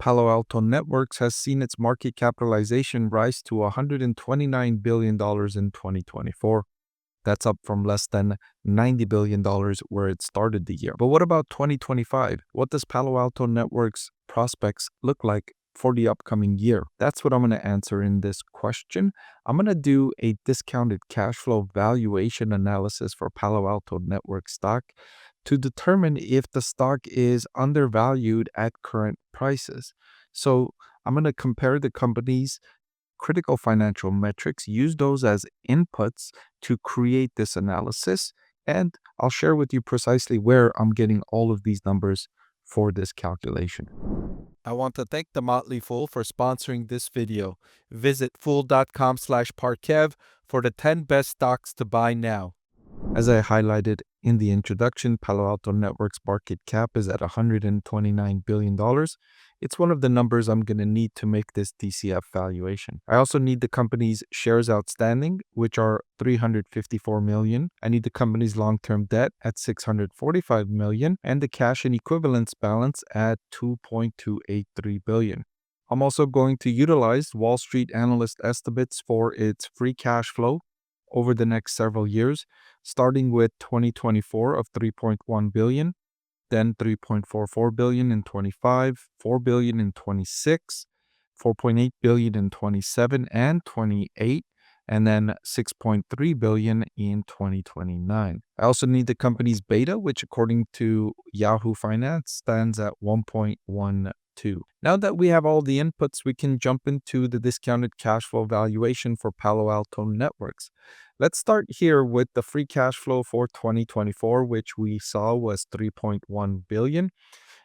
Palo Alto Networks has seen its market capitalization rise to $129 billion in 2024. That's up from less than $90 billion where it started the year. But what about 2025? What does Palo Alto Networks prospects look like for the upcoming year? That's what I'm going to answer in this question. I'm going to do a discounted cash flow valuation analysis for Palo Alto Networks stock to determine if the stock is undervalued at current prices. So I'm going to compare the company's critical financial metrics, use those as inputs to create this analysis, and I'll share with you precisely where I'm getting all of these numbers for this calculation. I want to thank The Motley Fool for sponsoring this video. Visit fool.com/parkev for the 10 best stocks to buy now. As I highlighted in the introduction, Palo Alto Networks market cap is at $129 billion. It's one of the numbers I'm going to need to make this DCF valuation. I also need the company's shares outstanding, which are 354 million. I need the company's long-term debt at 645 million and the cash and equivalents balance at 2.283 billion. I'm also going to utilize Wall Street analyst estimates for its free cash flow over the next several years, starting with 2024 of 3.1 billion, then 3.44 billion in 25, 4 billion in 26, 4.8 billion in 27 and 28, and then 6.3 billion in 2029. I also need the company's beta, which according to Yahoo Finance stands at 1.12. Now that we have all the inputs, we can jump into the discounted cash flow valuation for Palo Alto Networks. Let's start here with the free cash flow for 2024, which we saw was 3.1 billion.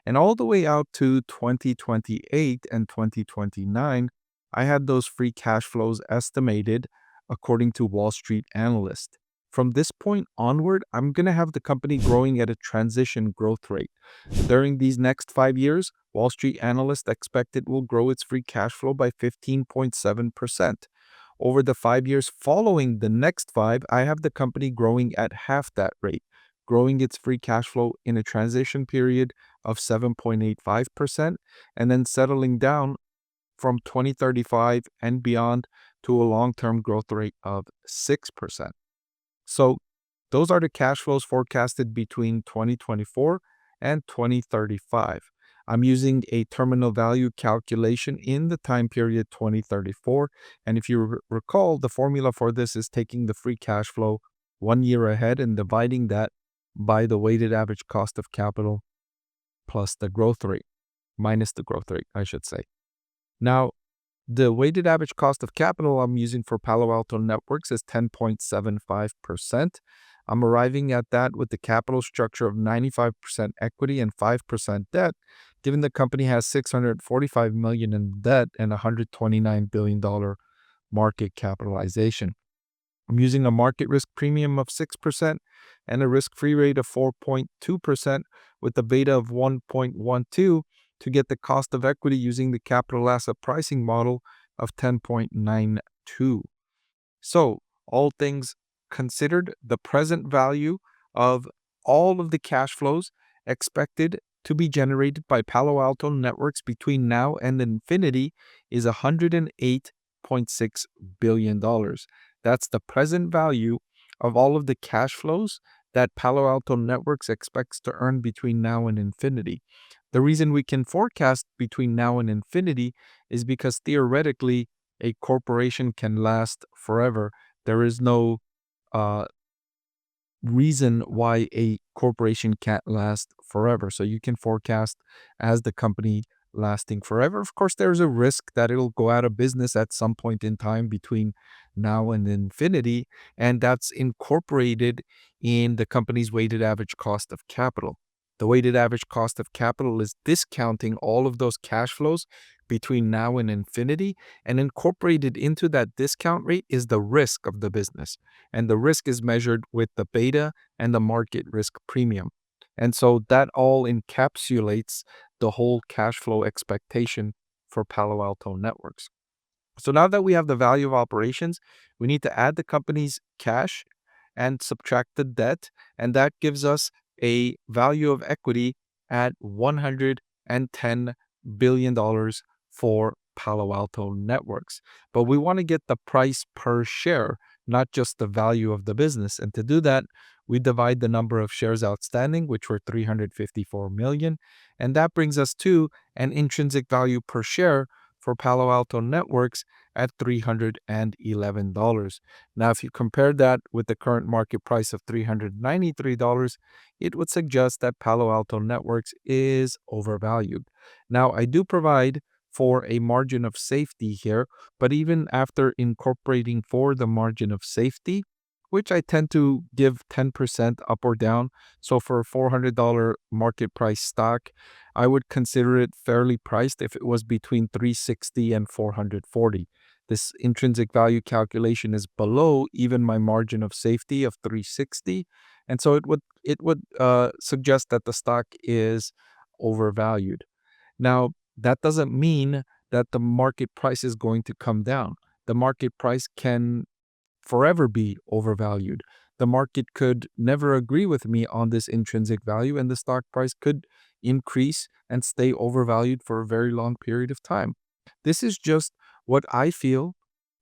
And all the way out to 2028 and 2029, I had those free cash flows estimated according to Wall Street Analyst. From this point onward, I'm going to have the company growing at a transition growth rate. During these next 5 years, Wall Street Analyst expect it will grow its free cash flow by 15.7%. Over the 5 years following the next 5, I have the company growing at half that rate, growing its free cash flow in a transition period of 7.85% and then settling down from 2035 and beyond to a long-term growth rate of 6%. So those are the cash flows forecasted between 2024 and 2035. I'm using a terminal value calculation in the time period 2034. And if you recall, the formula for this is taking the free cash flow 1 year ahead and dividing that by the weighted average cost of capital plus the growth rate, minus the growth rate, I should say. Now, the weighted average cost of capital I'm using for Palo Alto Networks is 10.75%. I'm arriving at that with the capital structure of 95% equity and 5% debt, given the company has $645 million in debt and $129 billion market capitalization. I'm using a market risk premium of 6% and a risk-free rate of 4.2% with a beta of 1.12 to get the cost of equity using the capital asset pricing model of 10.92. So, all things considered, the present value of all of the cash flows expected to be generated by Palo Alto Networks between now and infinity is $108.6 billion. That's the present value of all of the cash flows that Palo Alto Networks expects to earn between now and infinity. The reason we can forecast between now and infinity is because theoretically a corporation can last forever. There is no reason why a corporation can't last forever. So you can forecast as the company lasting forever. Of course, there's a risk that it'll go out of business at some point in time between now and infinity, and that's incorporated in the company's weighted average cost of capital. The weighted average cost of capital is discounting all of those cash flows between now and infinity, and incorporated into that discount rate is the risk of the business. And the risk is measured with the beta and the market risk premium. And so that all encapsulates the whole cash flow expectation for Palo Alto Networks. So now that we have the value of operations, we need to add the company's cash and subtract the debt, and that gives us a value of equity at $110 billion for Palo Alto Networks. But we want to get the price per share, not just the value of the business. And to do that, we divide the number of shares outstanding, which were 354 million, and that brings us to an intrinsic value per share for Palo Alto Networks at $311. Now, if you compare that with the current market price of $393, it would suggest that Palo Alto Networks is overvalued. Now, I do provide for a margin of safety here, but even after incorporating for the margin of safety, which I tend to give 10% up or down. So for a $400 market price stock, I would consider it fairly priced if it was between 360 and 440. This intrinsic value calculation is below even my margin of safety of 360, and so it would suggest that the stock is overvalued. Now, that doesn't mean that the market price is going to come down. The market price can forever be overvalued. The market could never agree with me on this intrinsic value, and the stock price could increase and stay overvalued for a very long period of time. This is just what I feel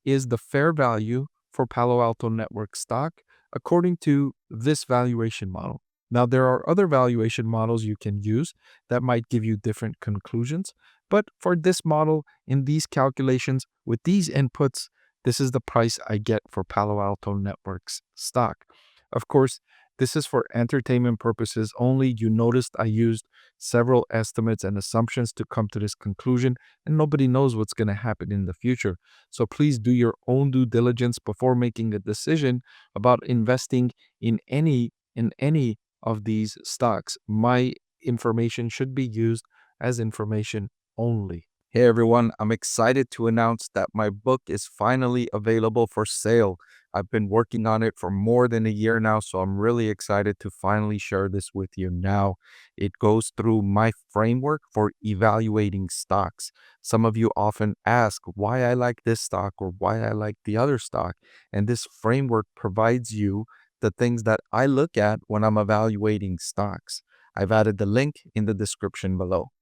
is the fair value for Palo Alto Network stock according to this valuation model. Now, there are other valuation models you can use that might give you different conclusions, but for this model, in these calculations, with these inputs, this is the price I get for Palo Alto Networks stock. Of course, this is for entertainment purposes only. You noticed I used several estimates and assumptions to come to this conclusion, and nobody knows what's going to happen in the future. So please do your own due diligence before making a decision about investing in any of these stocks. My information should be used as information only. Hey everyone, I'm excited to announce that my book is finally available for sale. I've been working on it for more than a year now, so I'm really excited to finally share this with you now. It goes through my framework for evaluating stocks. Some of you often ask why I like this stock or why I like the other stock, and this framework provides you the things that I look at when I'm evaluating stocks. I've added the link in the description below.